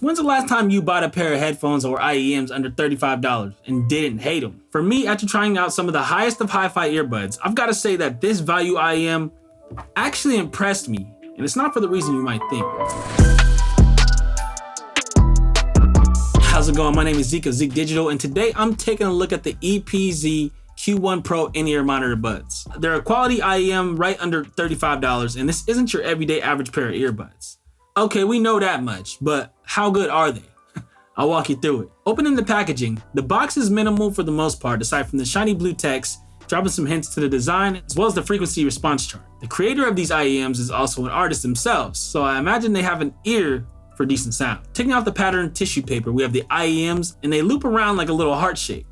When's the last time you bought a pair of headphones or IEMs under $35 and didn't hate them? For me, after trying out some of the highest of hi-fi earbuds, I've got to say that this value IEM actually impressed me, and it's not for the reason you might think. How's it going? My name is Zeke of Zeke Digital, and today I'm taking a look at the EPZ Q1 Pro in-ear monitor buds. They're a quality IEM right under $35, and this isn't your everyday average pair of earbuds. Okay, we know that much, but how good are they? I'll walk you through it. Opening the packaging, the box is minimal for the most part, aside from the shiny blue text, dropping some hints to the design, as well as the frequency response chart. The creator of these IEMs is also an artist themselves, so I imagine they have an ear for decent sound. Taking off the patterned tissue paper, we have the IEMs, and they loop around like a little heart shape.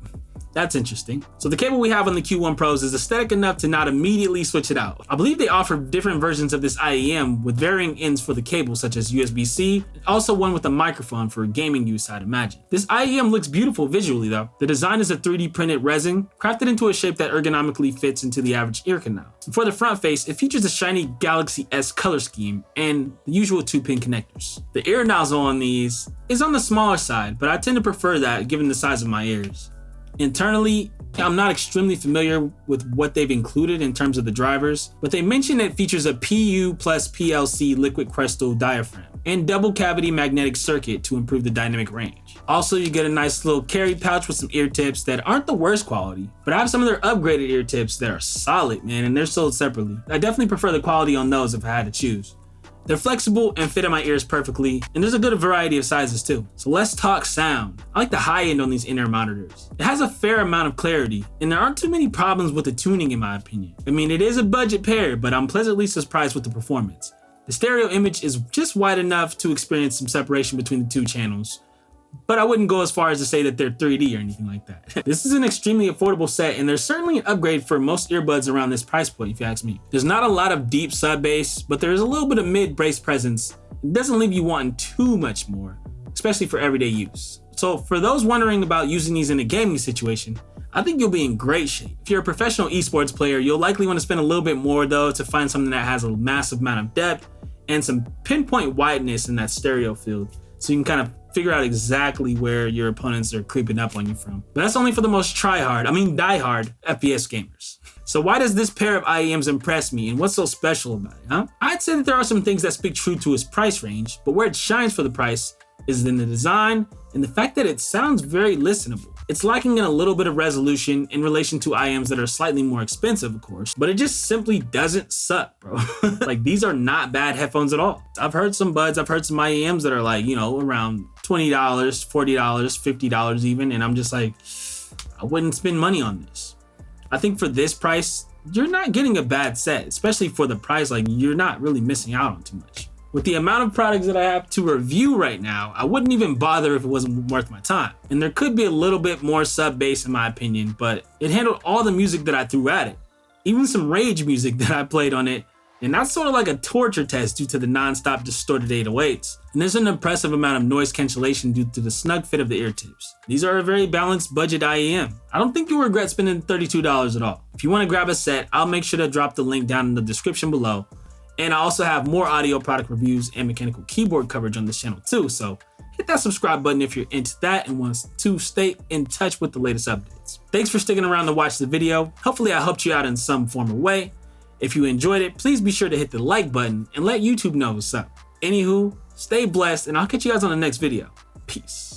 That's interesting. So the cable we have on the Q1 Pros is aesthetic enough to not immediately switch it out. I believe they offer different versions of this IEM with varying ends for the cable, such as USB-C, and also one with a microphone for gaming use, I'd imagine. This IEM looks beautiful visually though. The design is a 3D printed resin, crafted into a shape that ergonomically fits into the average ear canal. And for the front face, it features a shiny Galaxy S color scheme and the usual 2-pin connectors. The ear nozzle on these is on the smaller side, but I tend to prefer that given the size of my ears. Internally, I'm not extremely familiar with what they've included in terms of the drivers, but they mention it features a PU+LCP liquid crystal diaphragm and double cavity magnetic circuit to improve the dynamic range. Also, you get a nice little carry pouch with some ear tips that aren't the worst quality, but I have some of their upgraded ear tips that are solid, man, and they're sold separately. I definitely prefer the quality on those if I had to choose. They're flexible and fit in my ears perfectly, and there's a good variety of sizes too. So let's talk sound. I like the high end on these in-ear monitors. It has a fair amount of clarity, and there aren't too many problems with the tuning in my opinion. I mean, it is a budget pair, but I'm pleasantly surprised with the performance. The stereo image is just wide enough to experience some separation between the two channels, but I wouldn't go as far as to say that they're 3D or anything like that. This is an extremely affordable set, and there's certainly an upgrade for most earbuds around this price point, if you ask me. There's not a lot of deep sub bass, but there is a little bit of mid-bass presence. It doesn't leave you wanting too much more, especially for everyday use. So for those wondering about using these in a gaming situation, I think you'll be in great shape. If you're a professional esports player, you'll likely want to spend a little bit more though to find something that has a massive amount of depth and some pinpoint wideness in that stereo field, so you can kind of figure out exactly where your opponents are creeping up on you from. But that's only for the most die-hard FPS gamers. So why does this pair of IEMs impress me, and what's so special about it, huh? I'd say that there are some things that speak true to its price range, but where it shines for the price is in the design and the fact that it sounds very listenable. It's lacking in a little bit of resolution in relation to IEMs that are slightly more expensive, of course, but it just simply doesn't suck, bro. Like, these are not bad headphones at all. I've heard some buds, I've heard some IEMs that are like, you know, around $20, $40, $50 even, and I'm just like, I wouldn't spend money on this. I think for this price, you're not getting a bad set, especially for the price. Like, you're not really missing out on too much. With the amount of products that I have to review right now, I wouldn't even bother if it wasn't worth my time. And there could be a little bit more sub bass in my opinion, but it handled all the music that I threw at it. Even some rage music that I played on it, and that's sort of like a torture test due to the non-stop distorted 808s. And there's an impressive amount of noise cancellation due to the snug fit of the ear tips. These are a very balanced budget IEM. I don't think you'll regret spending $32 at all. If you want to grab a set, I'll make sure to drop the link down in the description below. And I also have more audio product reviews and mechanical keyboard coverage on this channel too, so hit that subscribe button if you're into that and want to stay in touch with the latest updates. Thanks for sticking around to watch the video. Hopefully I helped you out in some form or way. If you enjoyed it, please be sure to hit the like button and let YouTube know what's up. Anywho, stay blessed, and I'll catch you guys on the next video. Peace.